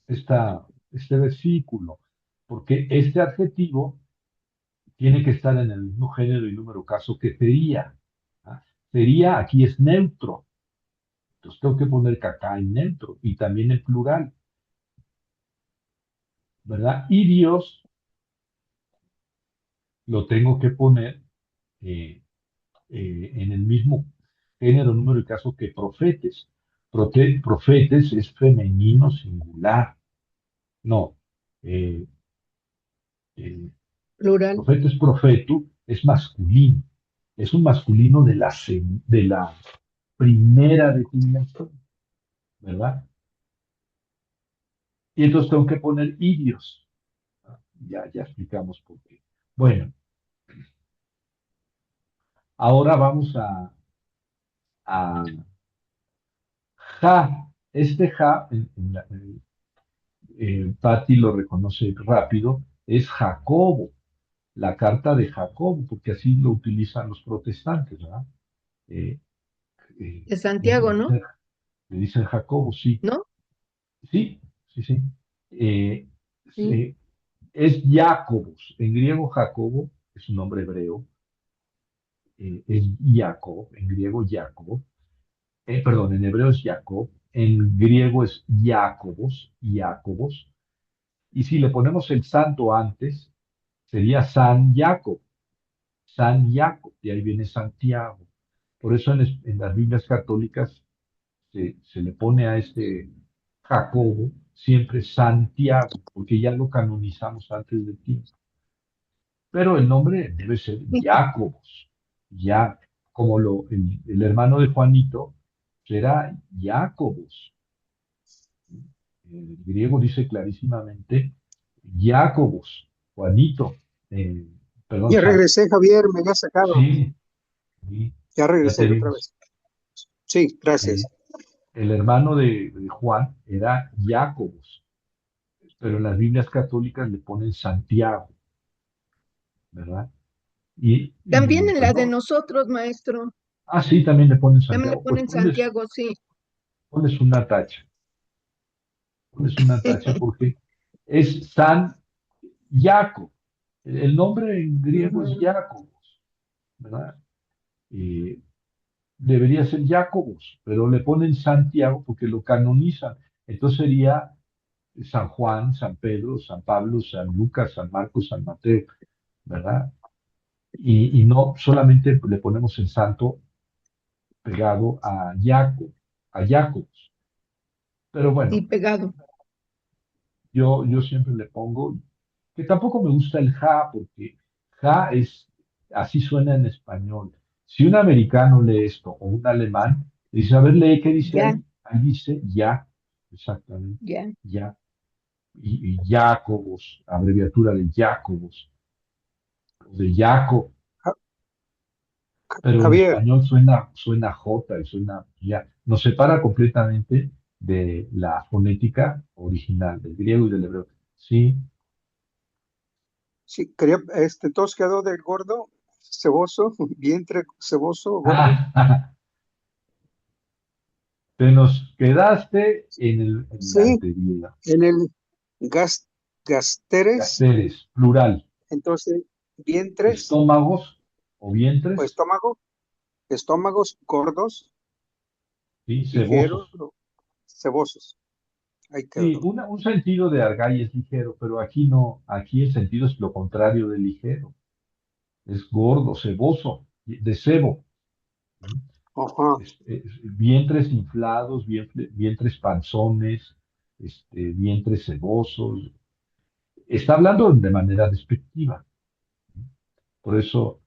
este versículo, porque este adjetivo tiene que estar en el mismo género y número caso que sería. ¿Ah? Sería aquí es neutro. Entonces tengo que poner que acá en neutro y también en plural, ¿verdad? Y Dios lo tengo que poner eh, en el mismo género, número y caso que profetes. Profetes es femenino singular. No. eh, eh, Plural. profetes profetu es masculino. es un masculino de la primera declinación, ¿verdad? Y entonces tengo que poner idios. Ya explicamos por qué. Bueno, ahora vamos a ja. Este ja, Patti lo reconoce rápido, es Jacobo, la carta de Jacobo, porque así lo utilizan los protestantes, ¿verdad? Eh, De Santiago, ¿no? le dicen Jacobo, sí, ¿No? sí, sí, sí. Eh, Sí. es Jacobos, en griego Jacobo es un nombre hebreo, es Jacob, en griego Jacob, perdón, en hebreo es Jacob, en griego es Jacobos, y si le ponemos el santo antes, sería San Jacob, de ahí viene Santiago. Por eso en las Biblias católicas se le pone a este Jacobo siempre Santiago, porque ya lo canonizamos antes de tiempo. Pero el nombre debe ser Jacobos, ya como el hermano de Juanito será Jacobos. El griego dice clarísimamente Jacobos, Juanito, eh, perdón, Ya regresé, Javier, me había sacado. sí, sí, Ya ya te regresé otra vimos. vez. Sí, Eh, gracias. el hermano de Juan era Jacobos, pero en las Biblias católicas le ponen Santiago, ¿verdad? También en Pues la de no. nosotros, maestro. Ah, sí, también le ponen También le Santiago. Pues ponen Santiago, sí. pones una tacha, pones una tacha porque es San Jacob. El nombre en griego es Ujú. Jacobos, ¿verdad? Eh, debería ser Jacobos, pero le ponen Santiago porque lo canonizan. Entonces sería San Juan, San Pedro, San Pablo, San Lucas, San Marcos, San Mateo, ¿verdad? Y no solamente le ponemos el santo pegado a Jacobos. Pero Sí, bueno, pegado. yo siempre le pongo, que tampoco me gusta el ja, porque ja así suena en español. Si un americano lee esto o un alemán, dice, a ver, lee, ¿qué dice Ya, ahí? Ahí dice ya, exactamente, ya. ya. Y Jacobos, abreviatura de Jacobos, o de Jacob, Ja- pero en Javier, español suena J y suena ya. Nos separa completamente de la fonética original, del griego y del hebreo. Sí. sí, entonces quedó del gordo, ceboso, vientre ceboso, gordo. Ah, te nos quedaste en la Sí, anterior. en el gas, gasteres, Gasteres, plural. entonces vientres Estómagos o o vientres, estómago, estómagos gordos, ¿sí? ligeros, Cebosos. o cebosos. Ahí Sí, quedó. un sentido de argay es ligero, pero aquí no. Aquí el sentido es lo contrario de ligero. Es gordo, ceboso, de cebo. ¿Sí? Ajá. Vientres inflados, vientres panzones, vientres cebosos. Está hablando de manera despectiva. Por eso,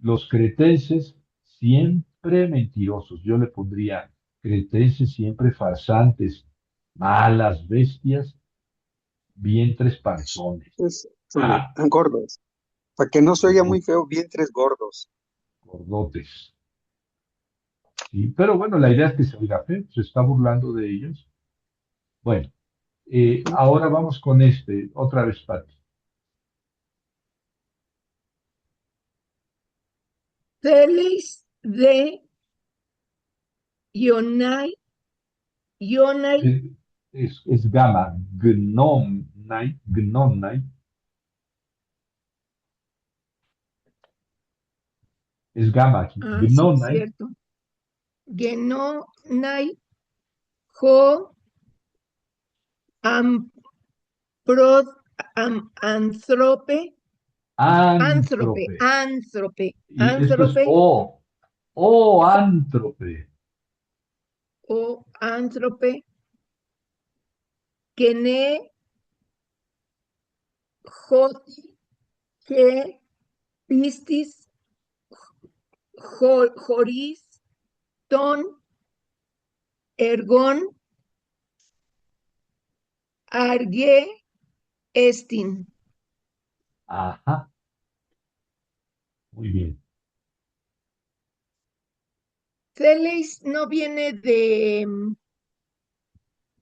los cretenses siempre mentirosos. Yo le pondría cretenses siempre farsantes, malas bestias, vientres panzones. Sí, Ah, gordos. Para que no se oiga muy gordo- feo, vientres gordos. gordotes. ¿Sí? Pero bueno, la idea es que se oiga feo, se está burlando de ellos. Bueno, ahora vamos con otra vez, Pati. Félix de Ionai, Ionai, Es, es gamma, gnonai, es gamma aquí, sí, gnonai, cierto. Genonai, Jo, Amprod, Anthrope, Anthrope, ántrope. Anthrope, Y esto es Anthrope, ántrope. o Anthrope, Kene, Joti, Que, Pistis, Joris, ton, ergon, argue, estin. Ajá, muy bien. Celis no viene de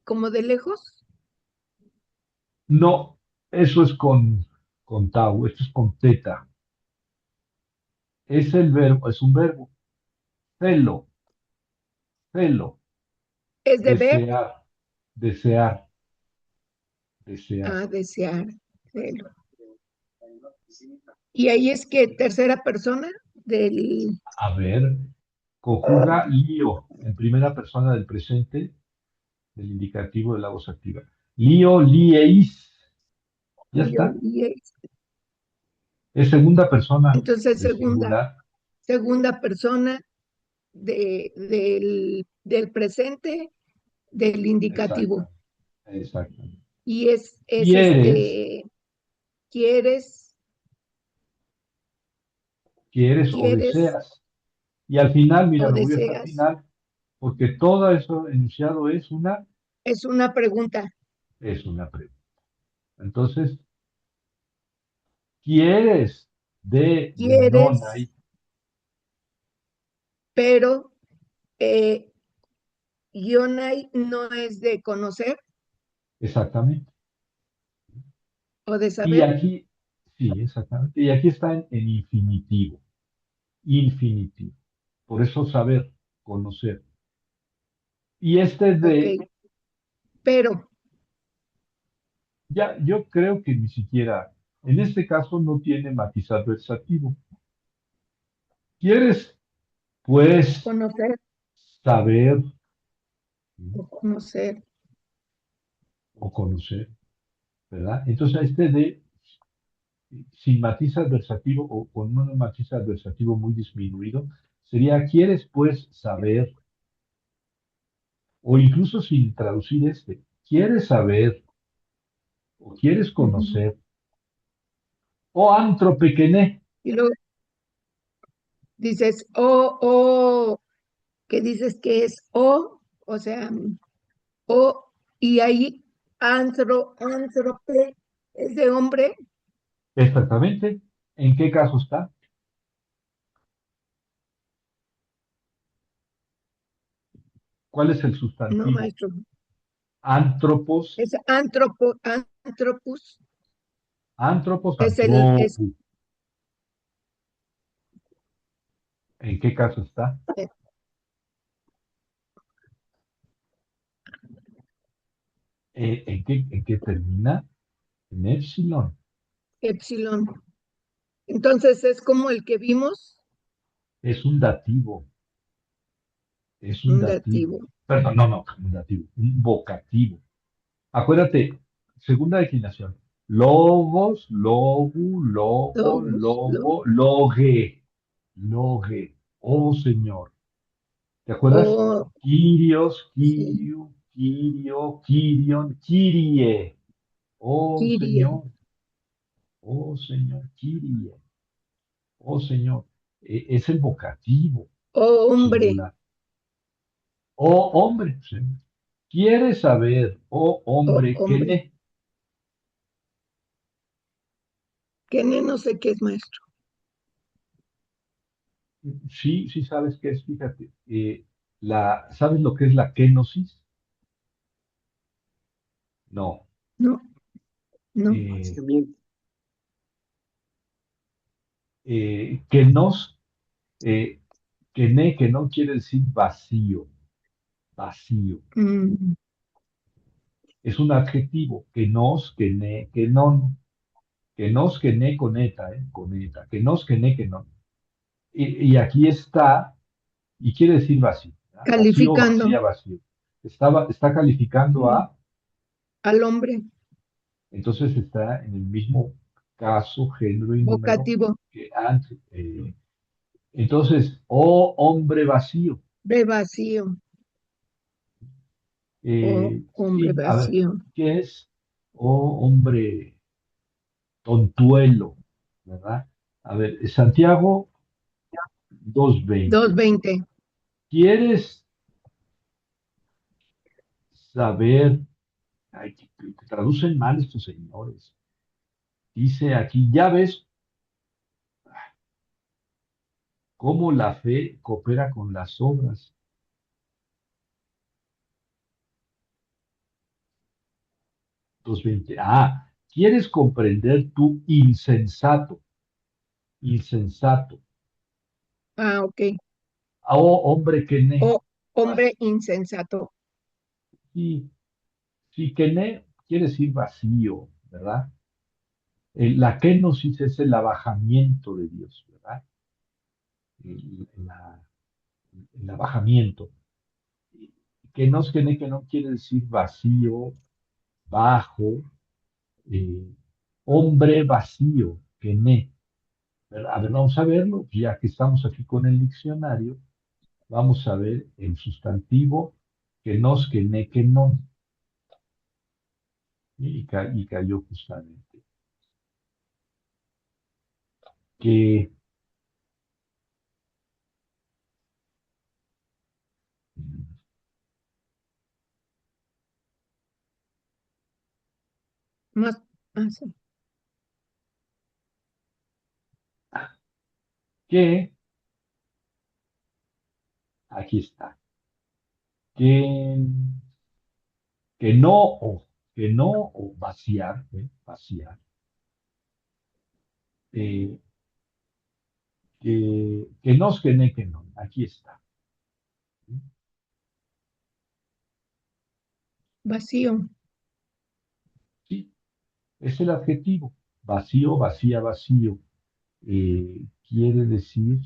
como de lejos. No, eso es con tau, esto es con teta. Es el verbo, es un verbo. Celo, celo, Es de ver desear, desear, desear. a desear. Celo. Y ahí es que tercera persona del A ver, conjuga lío en primera persona del presente del indicativo de la voz activa. Lío, lieis. Ya está. Es segunda persona entonces del singular. segunda persona del presente del indicativo. Exacto, exacto. Y es Quieres, quieres, quieres o quieres deseas. Y al final, mira, o me voy hasta el deseas. final, porque todo eso enunciado Es una pregunta. es una pregunta. Entonces, ¿quieres de Quieres, Benonai? pero Yonai no es de conocer Exactamente. o de Y saber. aquí, sí, exactamente. Y aquí está en infinitivo. Infinitivo. Por eso saber, conocer. Y este Ok, de, pero ya, yo creo que ni siquiera, en este caso no tiene matiz adversativo. ¿Quieres, pues, conocer saber o conocer. o conocer, ¿verdad? Entonces, este de, sin matiz adversativo o con un matiz adversativo muy disminuido, sería, ¿quieres, pues, saber? O incluso sin traducir este, ¿quieres saber o quieres Ujú. conocer? O antropequené. Y luego dices o, que dices que es o sea, o, y ahí antrope es de hombre, Exactamente. ¿En qué caso está? ¿Cuál es el no sustantivo? maestro, Antropos, es antropus, antropos, es antropu. ¿En qué caso está? eh, En qué termina? En épsilon. epsilon. Entonces es como el que vimos, Es un dativo. Es un un dativo. dativo, Perdón, no, un dativo. Un vocativo. Acuérdate, segunda declinación. Logos, logu, logo, logos, logo, loge. Loge. Oh Señor. ¿Te acuerdas? o Kyrios, sí, Kyriu, Kyrio, Kyrion, Kyrie. Oh Kirie, Señor, oh Señor, Kyrie. Oh Señor. Es el vocativo o hombre, singular. Oh hombre, sí. ¿Quieres saber, oh o hombre, qué hombre, ne? que no sé qué es maestro, Sí, sí sabes qué es, fíjate. ¿Sabes lo que es la kenosis? No. no, no, Eh, Vaciamiento. kenos, eh, que no quiere decir vacío, vacío. mm, Es un adjetivo, que ne, que non, que ne con eta, que non. Y aquí está, y quiere decir vacío, ¿verdad? Vacío, calificando vacía, vacío. Está calificando mm, a, al hombre, entonces está en el mismo caso, género y número vocativo, que antes. Entonces, oh hombre vacío. de vacío, o hombre Sí, a ver, vacío, ¿qué es? Oh hombre tontuelo, ¿verdad? A ver, Santiago 2:20. 2:20. ¿Quieres saber? Ay, que traducen mal estos señores. Dice aquí, ya ves cómo la fe coopera con las obras. 2:20. ¿Quieres comprender tú insensato? Insensato. Ok. Oh, hombre que ne. O hombre insensato. Sí, sí, que ne quiere decir vacío, ¿verdad? La kenosis es el abajamiento de Dios, ¿verdad? El, el abajamiento. Que no quiere decir vacío, bajo, eh, hombre vacío, que ne. ¿Verdad? A ver, vamos a verlo, ya que estamos aquí con el diccionario, vamos a ver el sustantivo que ne, que non. Y cayó justamente. Que Más. Sí. que, aquí está, que, que no, o vaciar, vaciar, eh, que nos, que ne, que no, aquí está. Vacío. Sí, es el adjetivo, vacío, vacía, vacío, quiere decir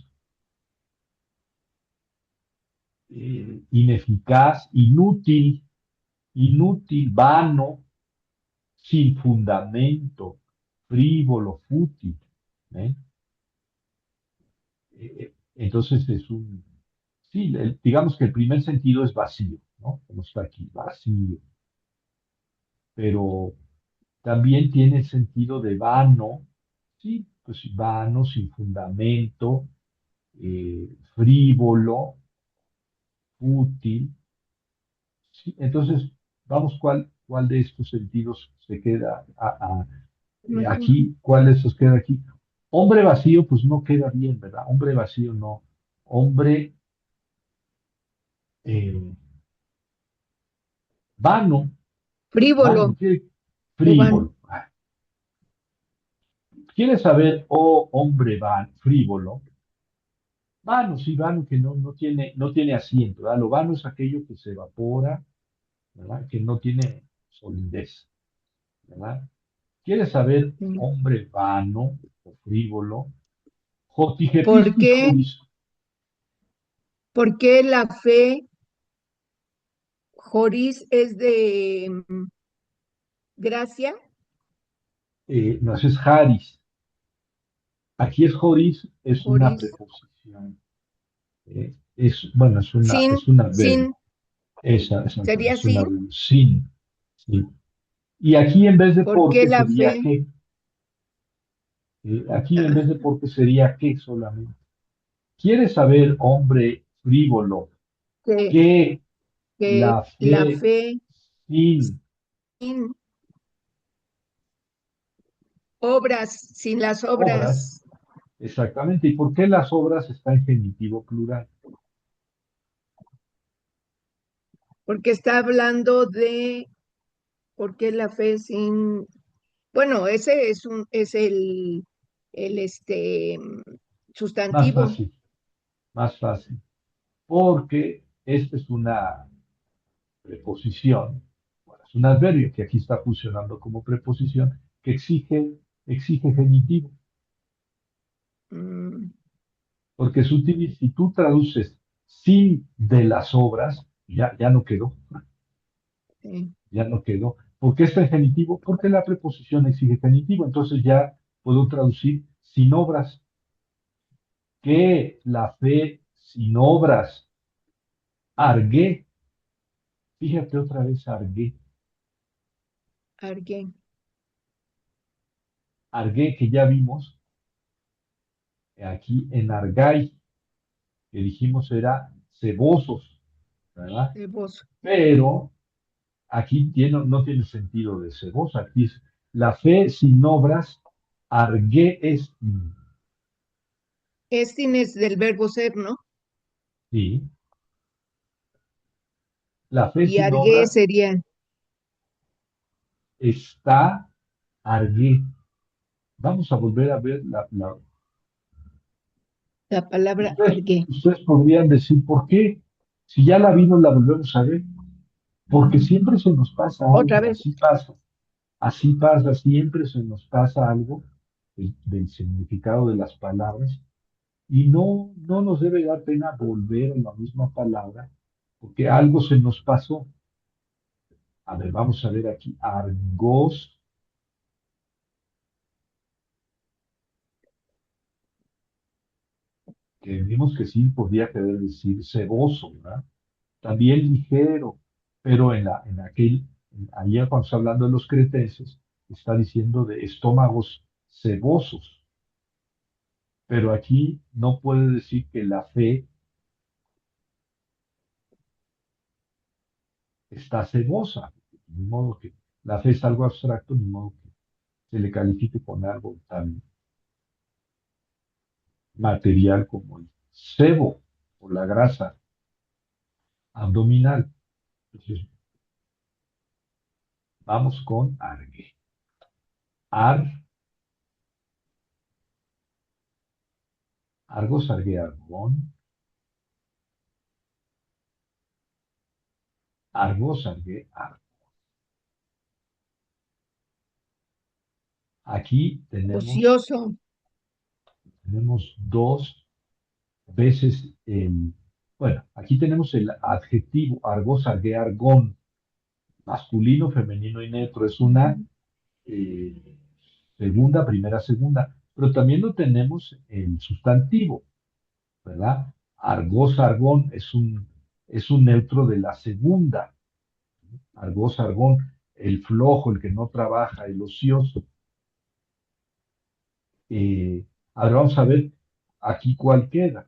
ineficaz, inútil, inútil, vano, sin fundamento, frívolo, fútil. ¿Eh? Entonces es un, sí, digamos que el primer sentido es vacío, ¿no? Como está aquí, vacío, pero también tiene el sentido de vano, sí, pues vano, sin fundamento, frívolo, útil, sí. Entonces, vamos, ¿cuál de estos sentidos se queda Mejor. aquí? ¿Cuál de estos queda aquí? Hombre vacío, pues no queda bien, ¿verdad? Hombre vacío no. Hombre eh, vano, vano, Frívolo. O van. frívolo. ¿Quieres saber, oh hombre frívolo? Vano, sí, vano que no tiene asiento, ¿verdad? Lo vano es aquello que se evapora, ¿verdad? Que no tiene solidez, ¿verdad? ¿Quieres saber, hombre vano o frívolo? ¿Por Jotijepisti qué? juris, ¿Por qué la fe, Joris, es de gracia? no, ese es haris. Aquí es joris, es una Joris. preposición. Bueno, Sin, es un adverbio. sin, sería Es un sin. adverbio. Sin. Sí. Y aquí en vez de ¿Por qué porque la sería fe que. Aquí en vez ah, de porque sería que solamente. ¿Quieres saber, hombre frívolo, que, que que la la fe fe sin sin obras, sin las obras, obras, exactamente? ¿Y por qué las obras están en genitivo plural? porque está hablando de por qué la fe sin, bueno, ese es el Más sustantivo. fácil, más fácil. Porque esta es una preposición, bueno, es un adverbio que aquí está funcionando como preposición, que exige genitivo. Mm, Porque si tú traduces sin de las obras, ya no quedó, sí. ya no quedó. ¿Por qué está en genitivo? Porque la preposición exige genitivo. Entonces ya puedo traducir sin obras. Que la fe sin obras, argué. Fíjate otra vez, argué. Alguien. Argué que ya vimos aquí en argai. que dijimos era cebosos, ¿verdad? ceboso. Pero aquí no tiene sentido de cebosa. Aquí es la fe sin obras, arge estin. Estin es del verbo ser, ¿no? Sí, la fe Y sin argue obras sería está arge. Vamos a volver a ver la palabra Ustedes, argue. ustedes podrían decir, ¿por qué? Si ya la vimos, la volvemos a ver. Porque siempre se nos pasa Otra algo, vez. así pasa, siempre se nos pasa algo del significado de las palabras y no nos debe dar pena volver a la misma palabra porque algo se nos pasó. A ver, vamos a ver aquí, argos, que vimos que sí podía querer decir ceboso, ¿verdad? También ligero, pero allá cuando está hablando de los cretenses, está diciendo de estómagos cebosos. Pero aquí no puede decir que la fe está cebosa. Ni modo que la fe es algo abstracto, ni modo que se le califique con algo tan material como el sebo o la grasa abdominal. Entonces, vamos con argue. Ar, argos, argue, argón. Argos, argue, argón. Aquí Ocioso. tenemos dos veces bueno, aquí tenemos el adjetivo argos, argue, argón, masculino, femenino y neutro. Es una eh, segunda, primera, segunda, pero también lo tenemos el sustantivo, ¿verdad? Argos, argón es un neutro de la segunda. Argos, argón, el flojo, el que no trabaja, el ocioso. Eh, Ahora vamos a ver aquí cuál queda.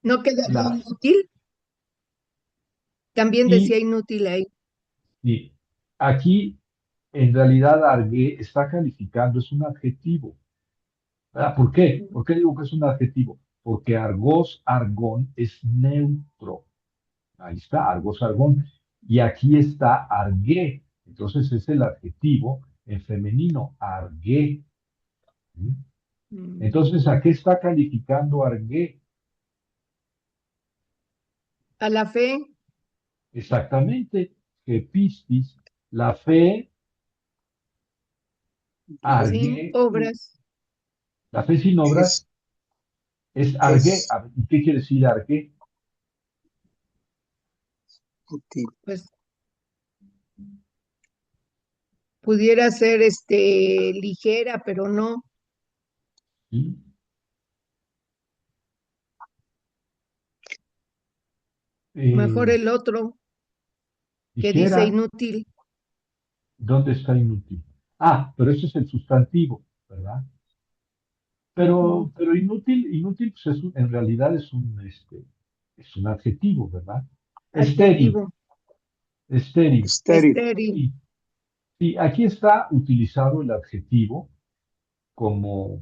¿No quedaría La, inútil? También y, decía inútil ahí. y aquí, en realidad, argue está calificando, es un adjetivo. ¿Verdad? ¿Por qué? ¿Por qué digo que es un adjetivo? Porque argos, argón es neutro. Ahí está, argos, argón. Y aquí está argue. Entonces es el adjetivo en femenino, argue. ¿Mm? Mm. Entonces, ¿a qué está calificando argue? A la fe Exactamente, que pistis, la fe, sin argue, obras. la fe sin obras Es, es argue. es ¿Y qué quiere decir argue? útil. Pues pudiera ser ligera, pero no. ¿Sí? Mejor Eh, el otro que dice Ligera, inútil. ¿dónde está inútil? Ah, pero ese es el sustantivo, ¿verdad? Ujú. Pero inútil, pues en realidad es un adjetivo, ¿verdad? Estéril, Adjetivo. estéril. Estéril. Estéril. Sí, sí, aquí está utilizado el adjetivo como,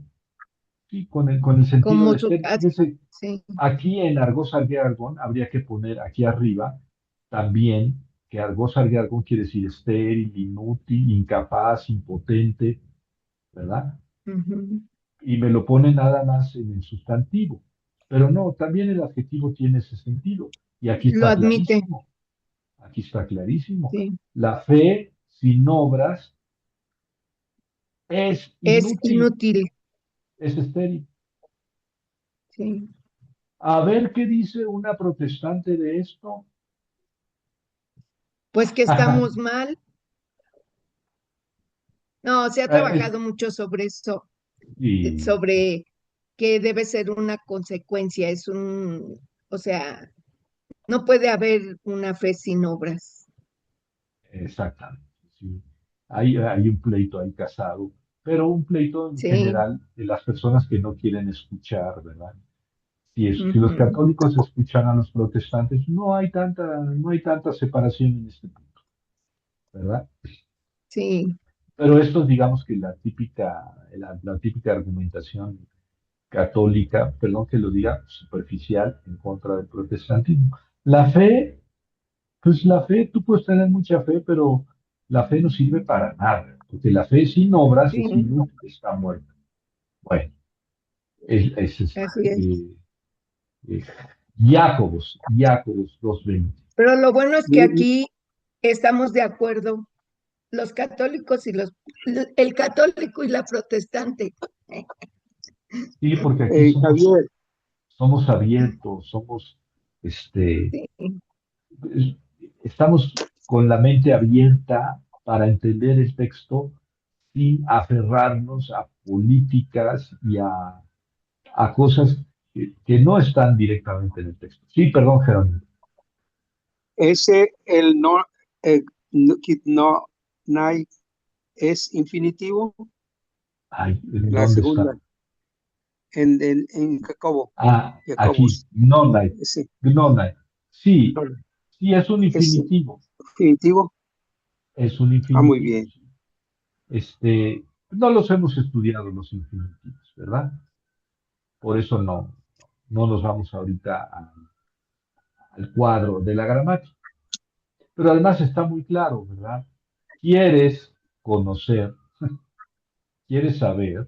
sí, con el sentido Como de estéril. Fíjense, sí. aquí en Argos Argon habría que poner aquí arriba también que Argos Argon quiere decir estéril, inútil, incapaz, impotente, ¿verdad? Ujú. Y me lo pone nada más en el sustantivo. Pero no, también el adjetivo tiene ese sentido. Y Lo admite. aquí está clarísimo. Sí. La fe sin obras es Es inútil, inútil. es estéril. Sí. A ver qué dice una protestante de esto. Pues que estamos mal. No, se ha Es- trabajado mucho sobre eso, y, sobre que debe ser una consecuencia, o sea, no puede haber una fe sin obras. exactamente. Sí. Hay un pleito ahí casado, pero un pleito en Sí, general de las personas que no quieren escuchar, ¿verdad? Si los Ujú. católicos escuchan a los protestantes, no hay tanta separación en este punto, ¿verdad? Sí, Pero esto es, digamos que la típica argumentación católica, perdón que lo diga, superficial en contra del protestantismo. La fe, pues la fe, tú puedes tener mucha fe, pero la fe no sirve para nada, porque la fe sin obras es sí, inútil, está muerta. Bueno, es así es. eh, Jácobos 2:20. Pero lo bueno es que Bien, aquí estamos de acuerdo, los católicos y el católico y la protestante. Sí, porque aquí Javier, somos abiertos, este, Sí, es- estamos con la mente abierta para entender el texto sin aferrarnos a políticas a cosas que no están directamente en el texto. Sí, perdón, Jerónimo. ese, el no, no, nai, es infinitivo Ay, ¿en en la dónde segunda, está? en Jacobo, Ah, aquí, Jacobos, gnonai, ese, gnonai. Sí, no, sí, es un es infinitivo, infinitivo. es un Ah, muy infinitivo. bien. Sí. No los hemos estudiado los infinitivos, ¿verdad? Por eso no nos vamos ahorita al cuadro de la gramática. Pero además está muy claro, ¿verdad? Quieres conocer, quieres saber,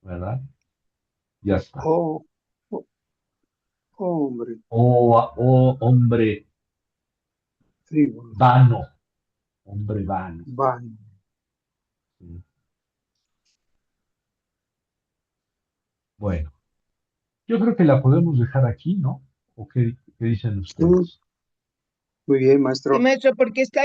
¿verdad? Ya está. Oh, oh, hombre, Oh, hombre frívolo, vano, hombre vano. van. ¿Sí? Bueno, yo creo que la podemos dejar aquí, ¿no? ¿O qué dicen Sí, ustedes? muy bien, sí, maestro. maestro, porque está